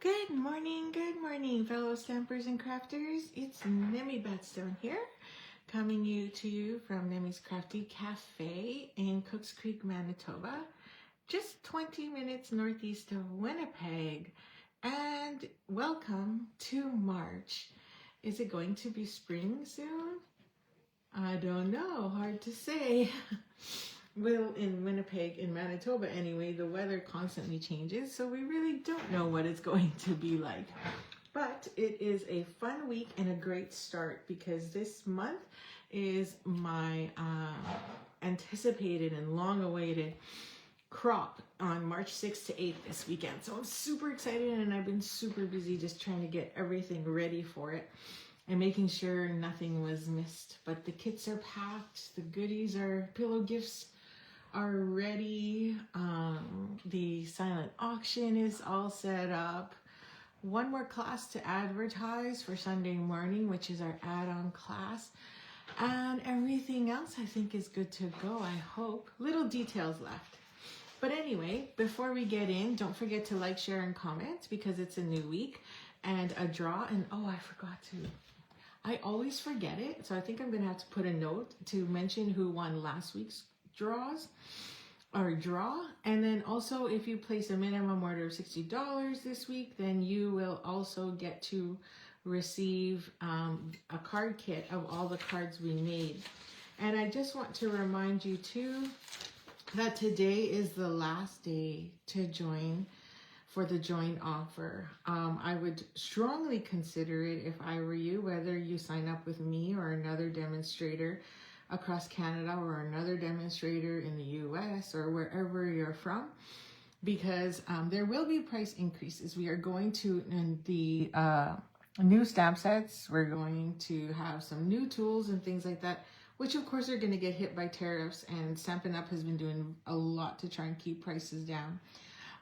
Good morning, fellow stampers and crafters. It's Nemi Batstone here, coming to you from Nemi's Crafty Cafe in Cooks Creek, Manitoba, just 20 minutes northeast of Winnipeg. And welcome to March. Is it going to be spring soon? I don't know, hard to say. Well, in Winnipeg, in Manitoba anyway, the weather constantly changes, so we really don't know what it's going to be like. But it is a fun week and a great start because this month is my anticipated and long-awaited crop on March 6th to 8th this weekend. So I'm super excited, and I've been super busy just trying to get everything ready for it and making sure nothing was missed. But the kits are packed, the goodies are, pillow gifts are ready. The silent auction is all set up. One more class to advertise for Sunday morning, which is our add-on class. And everything else I think is good to go, I hope. Little details left. But anyway, before we get in, don't forget to like, share, and comment because it's a new week and a draw. And oh, I forgot to. I always forget it, so I think I'm gonna have to put a note to mention who won last week's draw. And then also, if you place a minimum order of $60 this week, then you will also get to receive a card kit of all the cards we made. And I just want to remind you too that today is the last day to join for the joint offer. I would strongly consider it if I were you, whether you sign up with me or another demonstrator across Canada or another demonstrator in the US or wherever you're from, because there will be price increases. We are going to, in the new stamp sets, we're going to have some new tools and things like that, which of course are going to get hit by tariffs, and Stampin' Up has been doing a lot to try and keep prices down.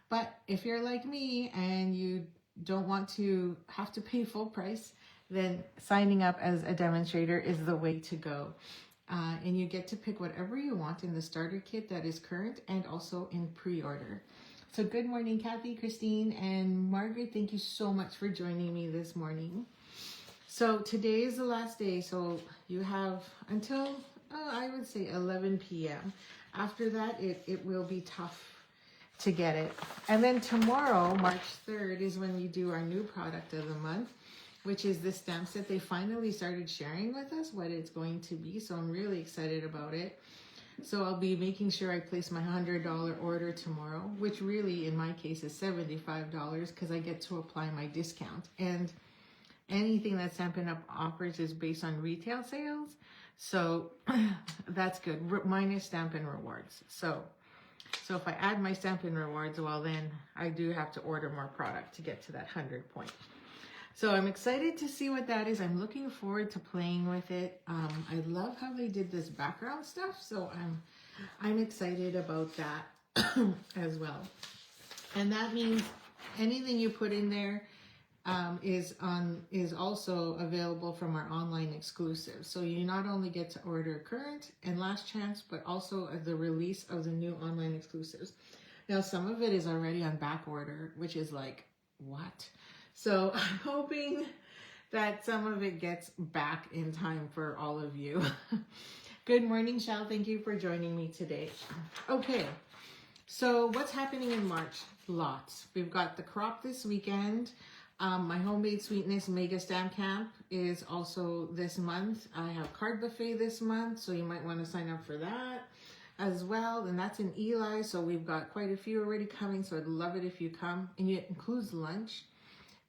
But if you're like me and you don't want to have to pay full price, then signing up as a demonstrator is the way to go. And you get to pick whatever you want in the starter kit that is current and also in pre-order. So good morning, Kathy, Christine, and Margaret. Thank you so much for joining me this morning. So today is the last day. So you have until, I would say 11 p.m. After that, it will be tough to get it. And then tomorrow, March 3rd, is when we do our new product of the month, which is this stamp set. They finally started sharing with us what it's going to be, so I'm really excited about it. So I'll be making sure I place my $100 order tomorrow, which really in my case is $75 because I get to apply my discount. And anything that Stampin' Up offers is based on retail sales, so that's good, minus Stampin' Rewards. So if I add my Stampin' Rewards, well then I do have to order more product to get to that 100 point. So I'm excited to see what that is. I'm looking forward to playing with it. I love how they did this background stuff, so I'm excited about that as well. And that means anything you put in there is also available from our online exclusive. So you not only get to order current and last chance, but also the release of the new online exclusives. Now, some of it is already on back order, which is like, what? So I'm hoping that some of it gets back in time for all of you. Good morning, Shal. Thank you for joining me today. Okay, so what's happening in March? Lots. We've got the crop this weekend. My Homemade Sweetness Mega Stamp Camp is also this month. I have Card Buffet this month, so you might want to sign up for that as well. And that's in Eli, so we've got quite a few already coming, so I'd love it if you come. And it includes lunch.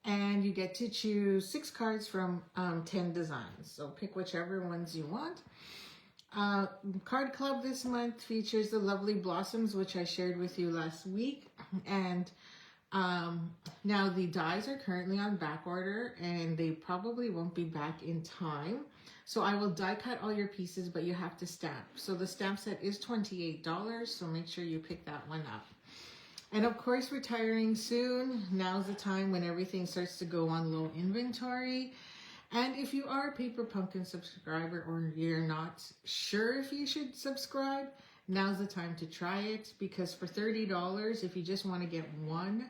And you get to choose 6 cards from 10 designs. So pick whichever ones you want. Card Club this month features the lovely Blossoms, which I shared with you last week. And now the dies are currently on back order and they probably won't be back in time. So I will die cut all your pieces, but you have to stamp. So the stamp set is $28, so make sure you pick that one up. And of course, retiring soon. Now's the time when everything starts to go on low inventory. And if you are a Paper Pumpkin subscriber or you're not sure if you should subscribe, now's the time to try it, because for $30, if you just want to get one,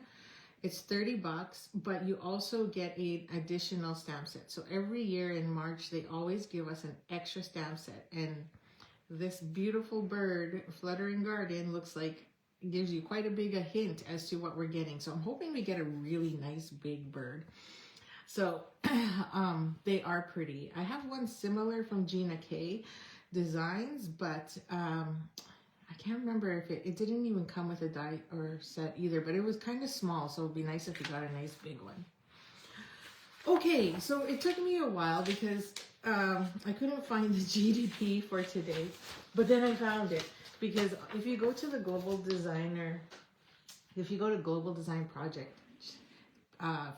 It's $30, but you also get an additional stamp set. So every year in March, they always give us an extra stamp set. And this beautiful bird, Fluttering Garden, looks like it gives you quite a big a hint as to what we're getting. So I'm hoping we get a really nice big bird. So they are pretty. I have one similar from Gina K Designs, but I can't remember if it didn't even come with a die or set either, but it was kind of small, so it'd be nice if we got a nice big one. Okay, so it took me a while because I couldn't find the GDP for today, but then I found it. Because if you go to the Global Designer, if you go to Global Design Project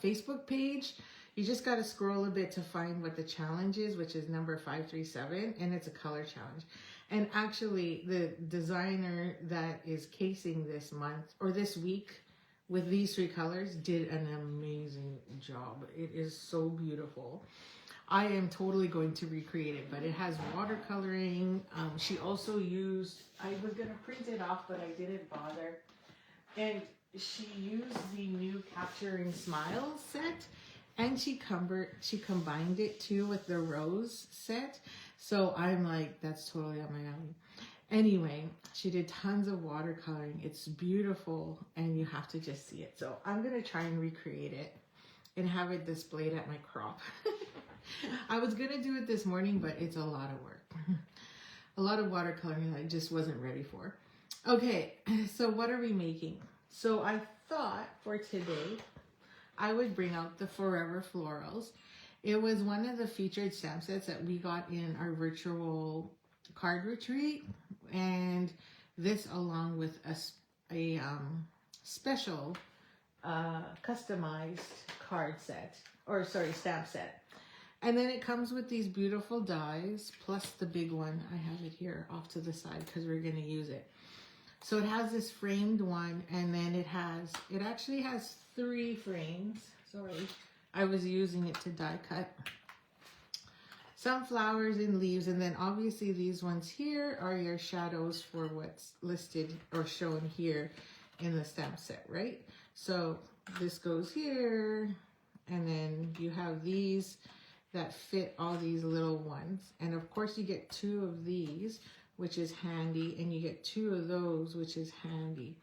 Facebook page, you just got to scroll a bit to find what the challenge is, which is number 537, and it's a color challenge. And actually, the designer that is casing this month or this week with these 3 colors did an amazing job. It is so beautiful. I am totally going to recreate it, but it has watercoloring. She also used, I was going to print it off, but I didn't bother. And she used the new Capturing Smiles set, and she combined it too with the rose set. So I'm like, that's totally on my alley. Anyway, she did tons of watercoloring. It's beautiful, and you have to just see it. So I'm going to try and recreate it and have it displayed at my crop. I was going to do it this morning, but it's a lot of work. A lot of watercoloring I just wasn't ready for. Okay, so what are we making? So I thought for today, I would bring out the Forever Florals. It was one of the featured stamp sets that we got in our virtual card retreat, and this along with a special customized card set, or sorry, stamp set. And then it comes with these beautiful dies, plus the big one. I have it here off to the side because we're going to use it. So it has this framed one, and then it actually has 3 frames. Sorry, I was using it to die cut. Some flowers and leaves, and then obviously these ones here are your shadows for what's listed or shown here in the stamp set, right? So this goes here, and then you have these that fit all these little ones. And of course you get 2 of these, which is handy, and you get 2 of those, which is handy.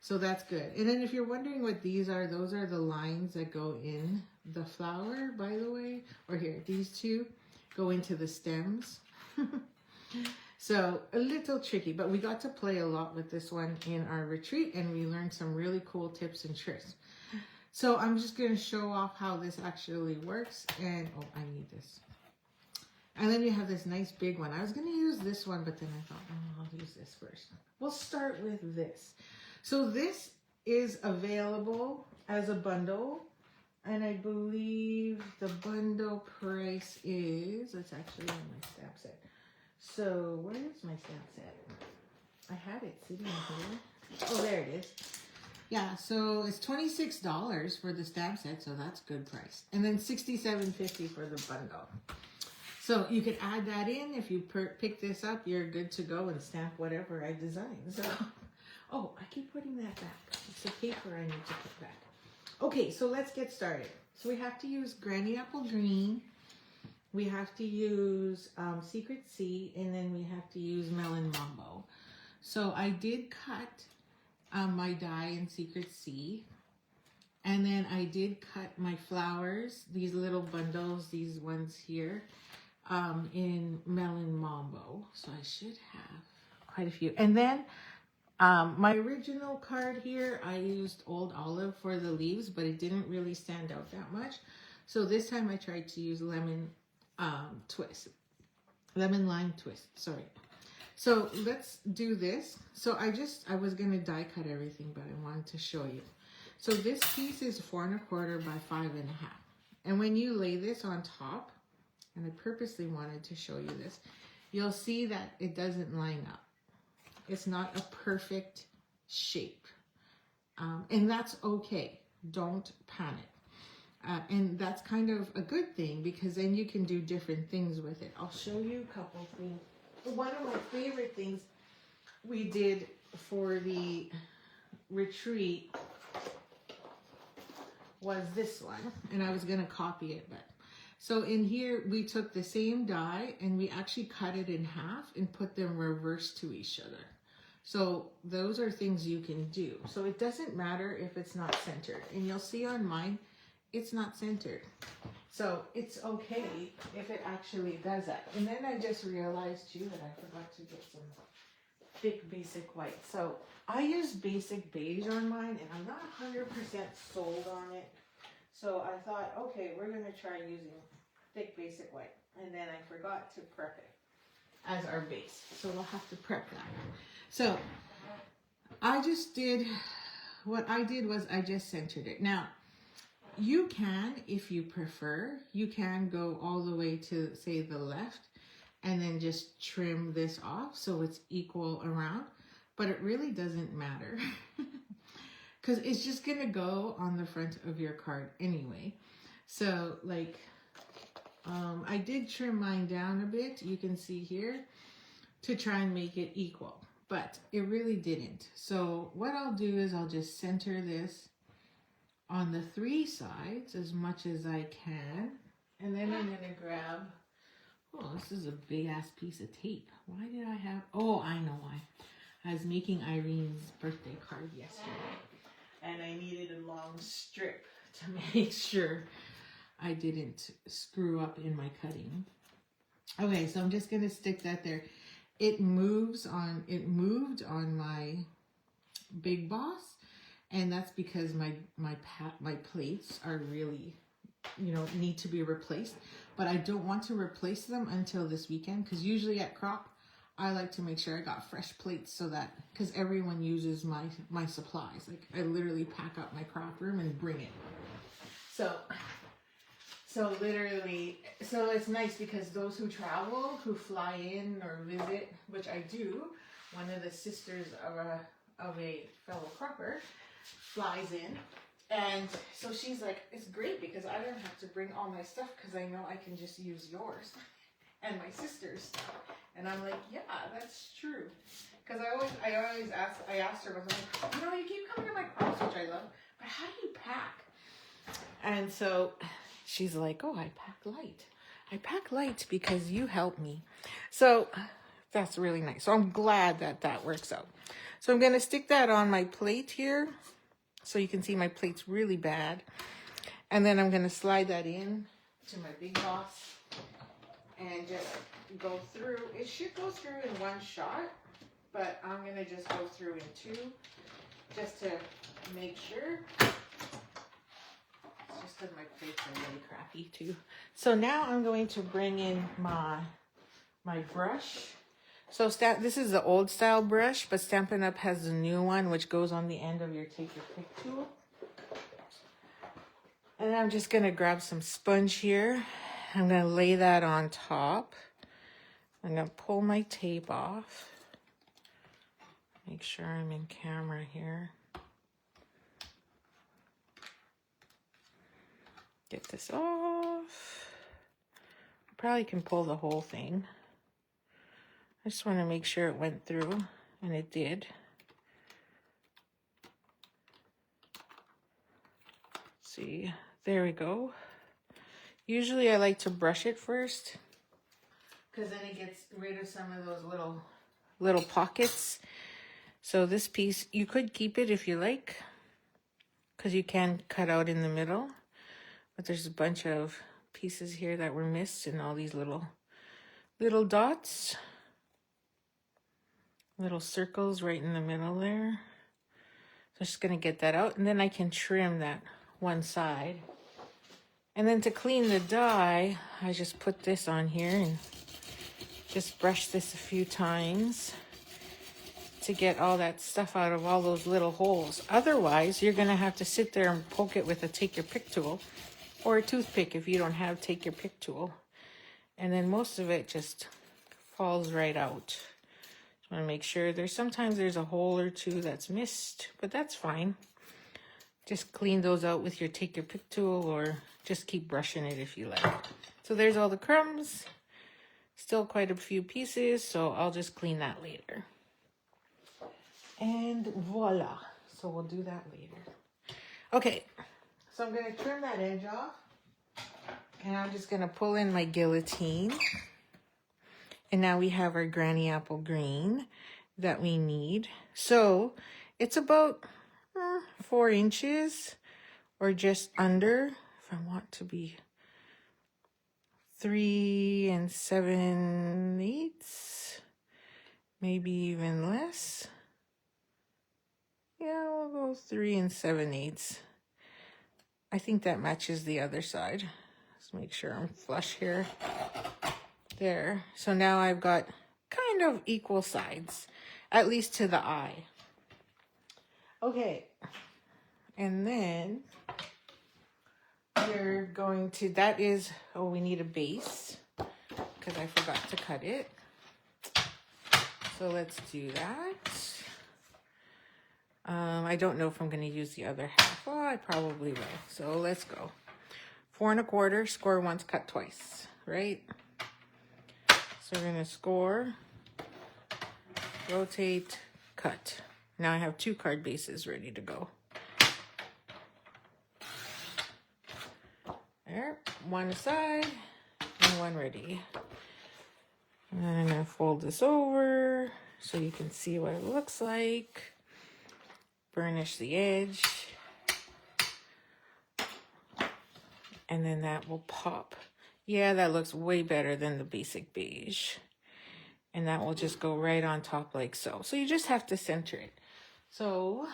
So that's good. And then if you're wondering what these are, those are the lines that go in the flower, by the way. Or here, these 2 go into the stems. So a little tricky, but we got to play a lot with this one in our retreat, and we learned some really cool tips and tricks. So I'm just going to show off how this actually works. And, oh, I need this. And then you have this nice big one. I was going to use this one, but then I thought, oh, I'll use this first. We'll start with this. So this is available as a bundle. And I believe the bundle price is, it's actually on my stamp set. So where is my stamp set? I had it sitting here. Oh, there it is. Yeah, so it's $26 for the stamp set, so that's good price. And then $67.50 for the bundle. So you can add that in. If you pick this up, you're good to go and stamp whatever I design. So, oh, I keep putting that back. It's the paper I need to put back. Okay, so let's get started. So we have to use Granny Apple Green. We have to use Secret Sea, and then we have to use Melon Mambo. So I did cut my die in Secret Sea, and then I did cut my flowers, these little bundles, these ones here, in Melon Mambo. So I should have quite a few. And then my original card here, I used Old Olive for the leaves, but it didn't really stand out that much. So this time I tried to use lemon lime twist, sorry. So let's do this. So I was going to die cut everything, but I wanted to show you. So this piece is 4 1/4 by 5 1/2. And when you lay this on top, and I purposely wanted to show you this, you'll see that it doesn't line up. It's not a perfect shape. And that's okay. Don't panic. And that's kind of a good thing, because then you can do different things with it. I'll show you a couple things. One of my favorite things we did for the retreat was this one, and I was gonna copy it, but so in here we took the same die and we actually cut it in half and put them reverse to each other. So those are things you can do. So it doesn't matter if it's not centered, and you'll see on mine, it's not centered. So it's okay if it actually does that. And then I just realized too that I forgot to get some thick basic white. So I use basic beige on mine, and I'm not 100% sold on it. So I thought, okay, we're gonna try using thick basic white. And then I forgot to prep it as our base. So we'll have to prep that. So I just did, what I did was I just centered it. Now, you can, if you prefer, you can go all the way to, say, the left and then just trim this off so it's equal around, but it really doesn't matter because it's just gonna go on the front of your card anyway. So like, I did trim mine down a bit, you can see here, to try and make it equal, but it really didn't. So what I'll do is I'll just center this on the 3 sides as much as I can. And then I'm gonna grab, oh, this is a big ass piece of tape. Why did I have, oh, I know why. I was making Irene's birthday card yesterday and I needed a long strip to make sure I didn't screw up in my cutting. Okay, so I'm just gonna stick that there. It moved on my Big Boss, and that's because my plates are really, you know, need to be replaced. But I don't want to replace them until this weekend, because usually at Crop, I like to make sure I got fresh plates so that, because everyone uses my supplies. Like I literally pack up my craft room and bring it. So literally, so it's nice because those who travel, who fly in or visit, which I do, one of the sisters of a fellow cropper flies in, and so she's like, it's great because I don't have to bring all my stuff because I know I can just use yours and my sister's stuff. And I'm like, yeah, that's true. Because I asked her, I was like, you know, you keep coming to my crops, which I love, but how do you pack? And so she's like, oh, I pack light. I pack light because you help me. So that's really nice. So I'm glad that that works out. So I'm going to stick that on my plate here so you can see my plate's really bad. And then I'm going to slide that in to my Big Boss and just go through. It should go through in one shot, but I'm going to just go through in 2 just to make sure. It's just because my plates are really crappy too. So now I'm going to bring in my brush. So this is the old style brush, but Stampin' Up! Has the new one, which goes on the end of your Take Your Pick tool. And I'm just going to grab some sponge here. I'm going to lay that on top. I'm going to pull my tape off. Make sure I'm in camera here. Get this off. I probably can pull the whole thing. I just want to make sure it went through, and it did. See, there we go. Usually I like to brush it first, because then it gets rid of some of those little pockets. So this piece, you could keep it if you like, because you can cut out in the middle. But there's a bunch of pieces here that were missed, and all these little dots. Little circles right in the middle there. So I'm just going to get that out, and then I can trim that one side. And then to clean the die, I just put this on here and just brush this a few times to get all that stuff out of all those little holes. Otherwise, you're going to have to sit there and poke it with a Take Your Pick tool or a toothpick if you don't have Take Your Pick tool. And then most of it just falls right out. I want to make sure sometimes there's a hole or 2 that's missed, but that's fine. Just clean those out with your Take Your Pick tool, or just keep brushing it if you like. So there's all the crumbs. Still quite a few pieces, so I'll just clean that later. And voila. So we'll do that later. Okay, So I'm going to trim that edge off. And I'm just going to pull in my guillotine. And now we have our granny apple green that we need. So it's about 4 inches or just under. If I want to be 3 7/8, maybe even less. Yeah, we'll go 3 7/8. I think that matches the other side. Let's make sure I'm flush here. There. So now I've got kind of equal sides, at least to the eye. Okay. And then we're going to, we need a base because I forgot to cut it. So let's do that. I don't know if I'm going to use the other half. Well, I probably will. So let's go. 4 1/4, score once, cut twice, right? So we're going to score, rotate, cut. Now I have 2 card bases ready to go. There, one aside and one ready. And I'm going to fold this over so you can see what it looks like. Burnish the edge. And then that will pop. Yeah, that looks way better than the basic beige. And that will just go right on top like so. So you just have to center it. So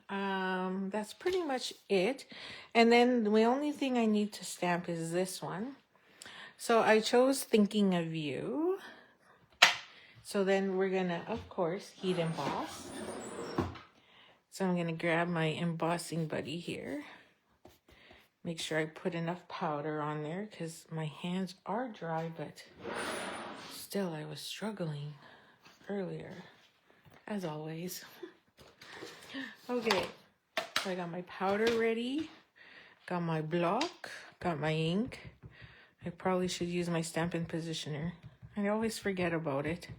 that's pretty much it. And then the only thing I need to stamp is this one. So I chose Thinking of You. So then we're gonna, of course, heat emboss. So I'm gonna grab my embossing buddy here. Make sure I put enough powder on there because my hands are dry, but still I was struggling earlier, as always. Okay, so I got my powder ready, got my block, got my ink. I probably should use my stampin' positioner. I always forget about it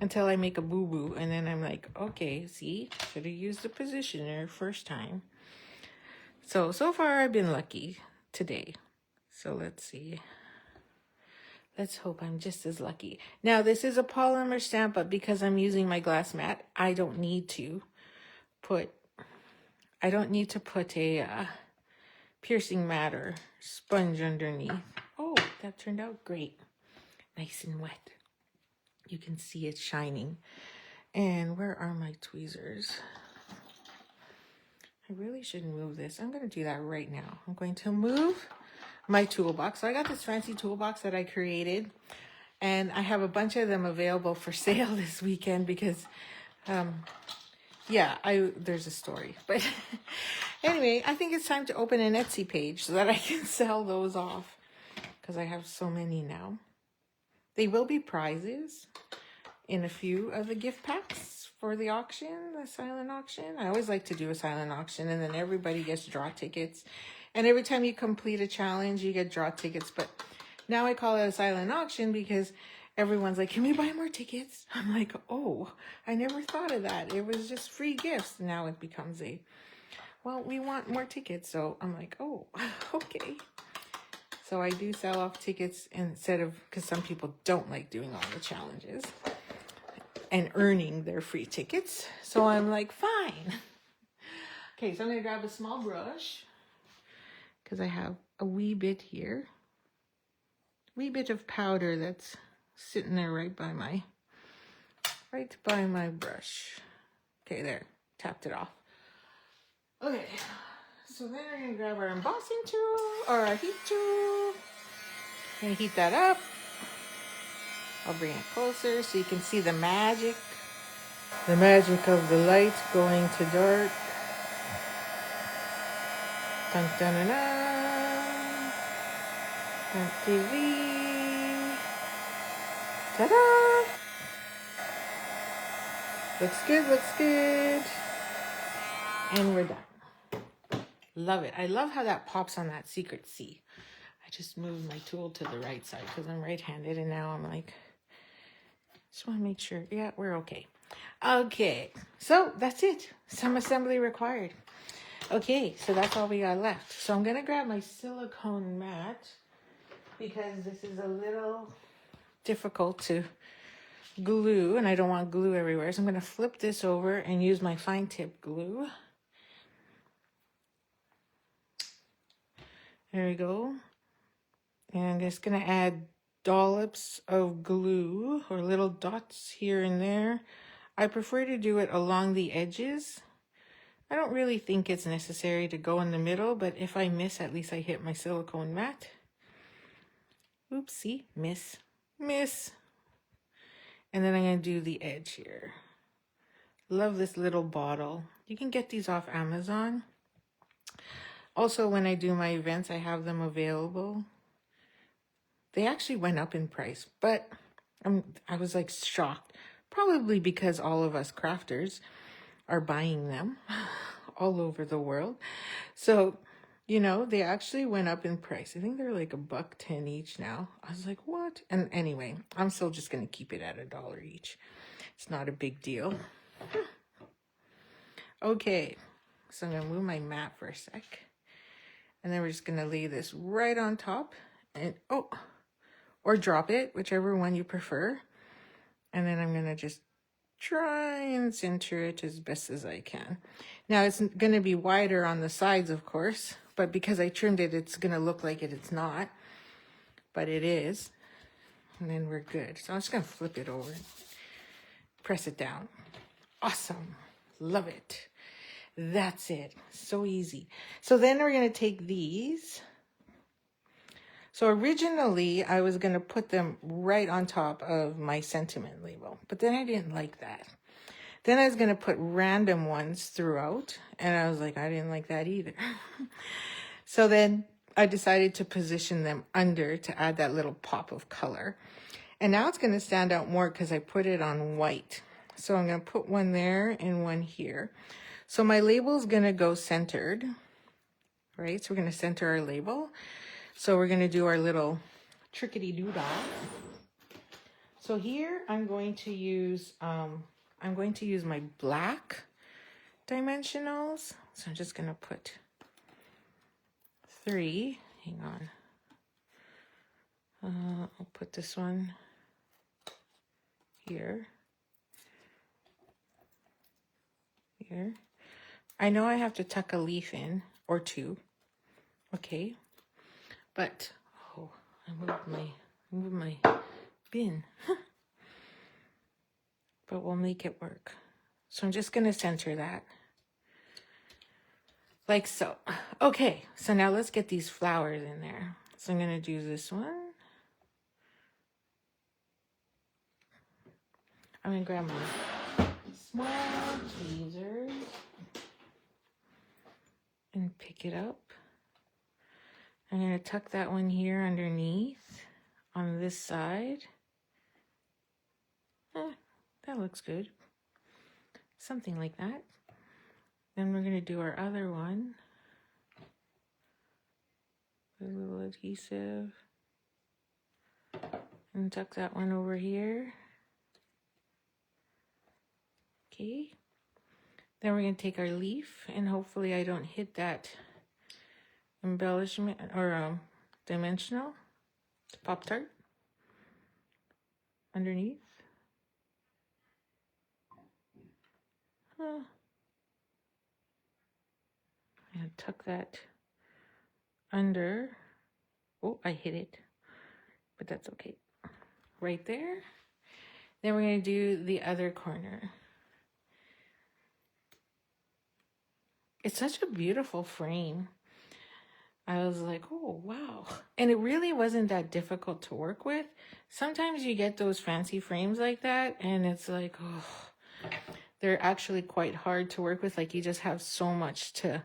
until I make a boo-boo, and then I'm like, okay, see, should have used the positioner first time. So far I've been lucky today. So let's see. Let's hope I'm just as lucky. Now this is a polymer stamp, but because I'm using my glass mat, I don't need to put a piercing mat or sponge underneath. Oh, that turned out great. Nice and wet. You can see it shining. And where are my tweezers? I really shouldn't move this. I'm going to do that right now. I'm going to move my toolbox. So I got this fancy toolbox that I created. And I have a bunch of them available for sale this weekend because, there's a story. But anyway, I think it's time to open an Etsy page so that I can sell those off because I have so many now. They will be prizes in a few of the gift packs for the auction, the silent auction. I always like to do a silent auction, and then everybody gets draw tickets. And every time you complete a challenge, you get draw tickets. But now I call it a silent auction because everyone's like, can we buy more tickets? I'm like, oh, I never thought of that. It was just free gifts. Now it becomes we want more tickets. So I'm like, oh, okay. So I do sell off tickets instead of, because some people don't like doing all the challenges and earning their free tickets. So I'm like, fine. Okay, so I'm going to grab a small brush because I have a wee bit here. Wee bit of powder that's sitting there right by my brush. Okay, there. Tapped it off. Okay. So then we're going to grab our embossing tool or our heat tool. I'm going to heat that up. I'll bring it closer so you can see the magic. The magic of the light going to dark. Dun dun dun dun. Dun TV. Ta-da! Looks good, looks good. And we're done. Love it. I love how that pops on that secret C. I just moved my tool to the right side because I'm right-handed, and now I'm like, just want to make sure. Yeah, we're okay. Okay, so that's it. Some assembly required. Okay, so that's all we got left. So I'm going to grab my silicone mat because this is a little difficult to glue and I don't want glue everywhere. So I'm going to flip this over and use my fine tip glue. There we go. And I'm just going to add dollops of glue or little dots here and there. I prefer to do it along the edges. I don't really think it's necessary to go in the middle, but if I miss, at least I hit my silicone mat. Oopsie, miss. And then I'm going to do the edge here. Love this little bottle. You can get these off Amazon. Also, when I do my events, I have them available. They actually went up in price, but I was like shocked. Probably because all of us crafters are buying them all over the world. So, you know, they actually went up in price. I think they're like $1.10 each now. I was like, what? And anyway, I'm still just going to keep it at $1 each. It's not a big deal. Okay, so I'm going to move my mat for a sec. And then we're just going to lay this right on top. And or drop it, whichever one you prefer. And then I'm going to just try and center it as best as I can. Now it's going to be wider on the sides, of course, but because I trimmed it, it's going to look like it's not, but it is. And then we're good. So I'm just going to flip it over, press it down. Awesome. Love it. That's it. So easy. So then we're going to take these. So originally, I was going to put them right on top of my sentiment label, but then I didn't like that. Then I was going to put random ones throughout, and I was like, I didn't like that either. So then I decided to position them under to add that little pop of color. And now it's going to stand out more because I put it on white. So I'm going to put one there and one here. So my label is going to go centered, right? So we're going to center our label. So we're going to do our little trickety-doo-dah. So here I'm going to use my black dimensionals. So I'm just going to put 3. Hang on. I'll put this one here. Here. I know I have to tuck a leaf in or 2. Okay. But, I moved my bin. But we'll make it work. So I'm just going to center that. Like so. Okay, so now let's get these flowers in there. So I'm going to do this one. I'm going to grab my small tweezers and pick it up. I'm going to tuck that one here underneath on this side. That looks good. Something like that. Then we're going to do our other one. A little adhesive. And tuck that one over here. Okay. Then we're going to take our leaf, and hopefully I don't hit that embellishment or dimensional Pop-Tart underneath. And tuck that under. Oh, I hit it, but that's okay. Right there. Then we're going to do the other corner. It's such a beautiful frame. I was like, oh, wow. And it really wasn't that difficult to work with. Sometimes you get those fancy frames like that, and it's like, oh, they're actually quite hard to work with. Like, you just have so much to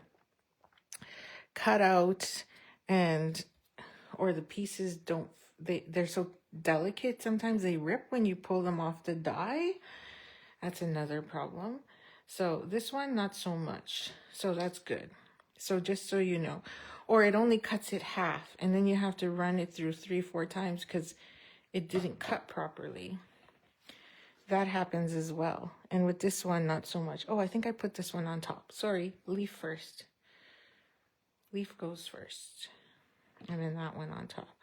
cut out, or the pieces they're so delicate. Sometimes they rip when you pull them off the die. That's another problem. So this one, not so much. So that's good. So just so you know. Or it only cuts it half, and then you have to run it through 3-4 times because it didn't cut properly. That happens as well. And with this one, not so much. Oh, I think I put this one on top. Sorry, leaf first. leaf goes first. And then that one on top.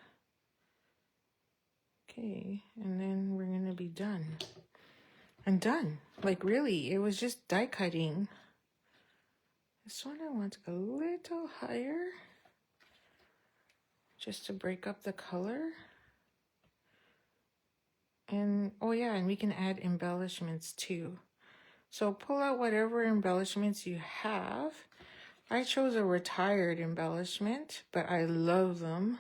Okay, and then we're gonna be done. I'm done. Like really, it was just die cutting. This one I want a little higher. Just to break up the color. And, oh yeah, and we can add embellishments too. So pull out whatever embellishments you have. I chose a retired embellishment, but I love them.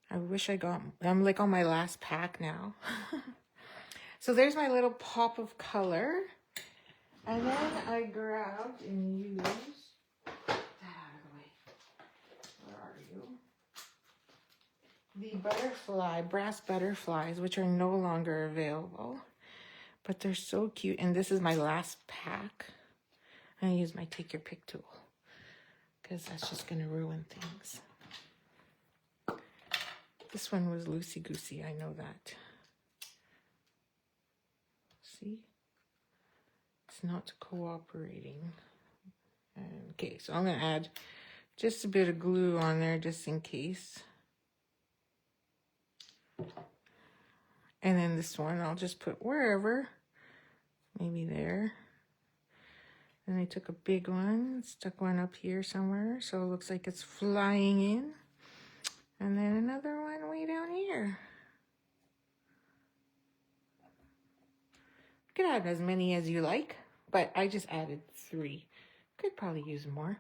I wish I'm like on my last pack now. So there's my little pop of color. And then I grabbed and used, that out of the way. Where are you? The butterfly, brass butterflies, which are no longer available. But they're so cute. And this is my last pack. I'm going to use my take your pick tool, because that's just going to ruin things. This one was loosey-goosey, I know that. See? It's not cooperating. Okay, so I'm going to add just a bit of glue on there just in case. And then this one I'll just put wherever. Maybe there. And I took a big one, stuck one up here somewhere, so it looks like it's flying in. And then another one way down here. You could add as many as you like, but I just added 3. Could probably use more.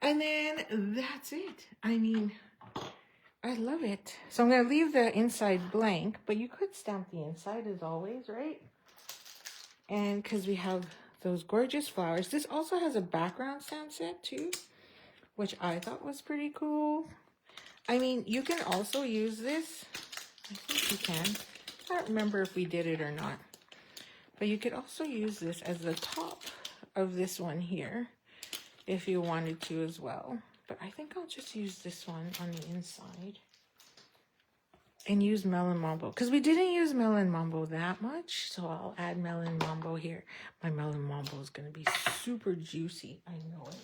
And then that's it. I mean, I love it. So I'm going to leave the inside blank, but you could stamp the inside as always, right? And because we have those gorgeous flowers. This also has a background stamp set too, which I thought was pretty cool. I mean, you can also use this. I think you can. I don't remember if we did it or not. But you could also use this as the top of this one here if you wanted to as well. But I think I'll just use this one on the inside. And use Melon Mambo. Because we didn't use Melon Mambo that much. So I'll add Melon Mambo here. My Melon Mambo is going to be super juicy. I know it.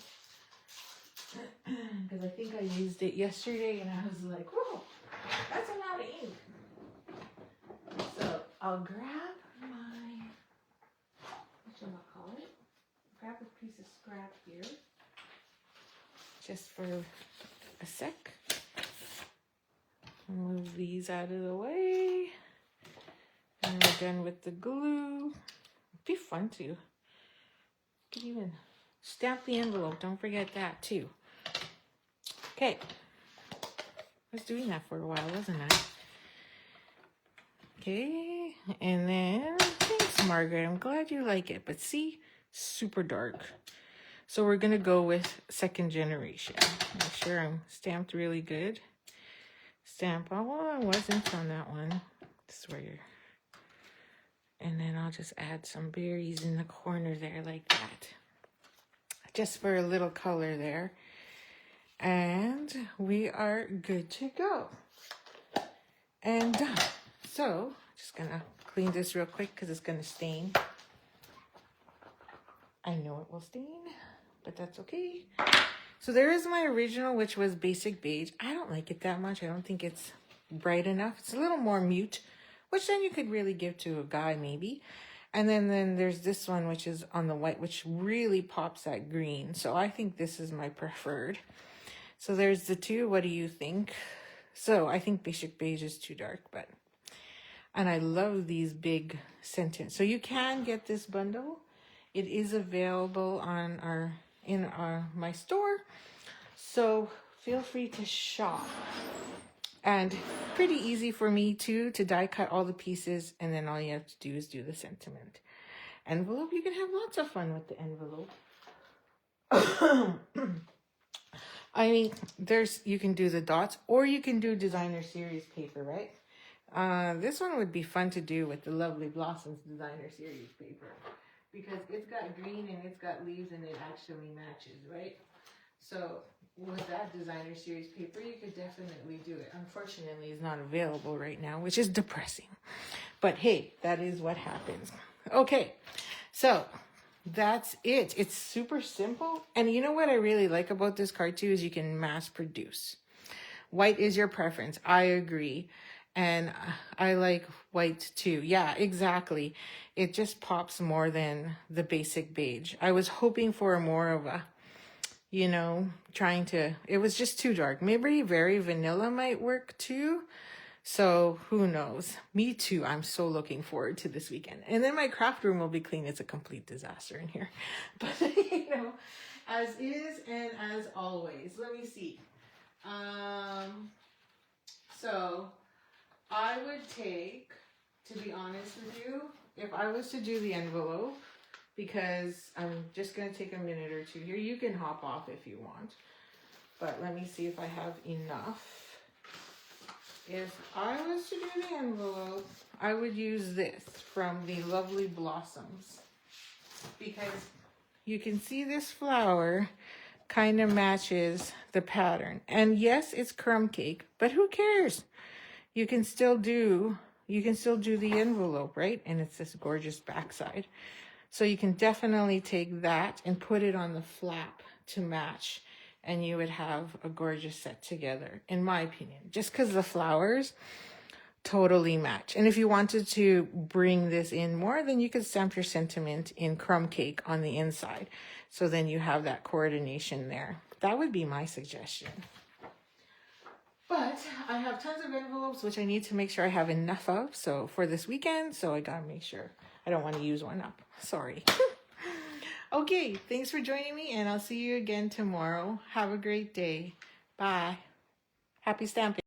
Because I think I used it yesterday and I was like, whoa, that's a lot of ink. So I'll grab my, what should I call it? Grab a piece of scrap here. Just for a sec. Move these out of the way. And we're done with the glue. It'd be fun too. You can even stamp the envelope. Don't forget that too. Okay. I was doing that for a while, wasn't I? Okay. And then, thanks, Margaret. I'm glad you like it. But see, super dark. So we're going to go with second generation. Make sure I'm stamped really good. Stamp. Oh, I wasn't on that one. This is where you're. And then I'll just add some berries in the corner there like that. Just for a little color there. And we are good to go. And done. So, just going to clean this real quick because it's going to stain. I know it will stain, but that's okay. So there is my original, which was basic beige. I don't like it that much. I don't think it's bright enough. It's a little more mute, which then you could really give to a guy maybe. And then there's this one, which is on the white, which really pops that green. So I think this is my preferred. So there's the two. What do you think? So I think basic beige is too dark, but, and I love these big sentence. So you can get this bundle. It is available on my store. So feel free to shop. And pretty easy for me too, to die cut all the pieces, and then all you have to do is do the sentiment. Envelope, you can have lots of fun with the envelope. I mean, you can do the dots, or you can do designer series paper, right? This one would be fun to do with the Lovely Blossoms designer series paper, because it's got green and it's got leaves and it actually matches, right? So with that designer series paper, you could definitely do it. Unfortunately, it's not available right now, which is depressing. But hey, that is what happens. Okay, so That's it. It's super simple. And you know what I really like about this card too is you can mass produce. White is your preference. I agree. And I like white too. Yeah, exactly. It just pops more than the basic beige. I was hoping for more of a, you know, it was just too dark. Maybe very vanilla might work too. So who knows? Me too. I'm so looking forward to this weekend. And then my craft room will be clean. It's a complete disaster in here. But, you know, as is and as always. Let me see. So I would take, to be honest with you, if I was to do the envelope, because I'm just going to take a minute or two here. You can hop off if you want. But let me see if I have enough. If I was to do the envelope, I would use this from the Lovely Blossoms. Because you can see this flower kind of matches the pattern. And yes, it's crumb cake, but who cares? You can still do the envelope, right? And it's this gorgeous backside. So you can definitely take that and put it on the flap to match, and you would have a gorgeous set together, in my opinion, just because the flowers totally match. And if you wanted to bring this in more, then you could stamp your sentiment in crumb cake on the inside. So then you have that coordination there. That would be my suggestion. But I have tons of envelopes, which I need to make sure I have enough of. So for this weekend, so I gotta make sure I don't want to use one up. Sorry. Okay, thanks for joining me, and I'll see you again tomorrow. Have a great day. Bye. Happy stamping.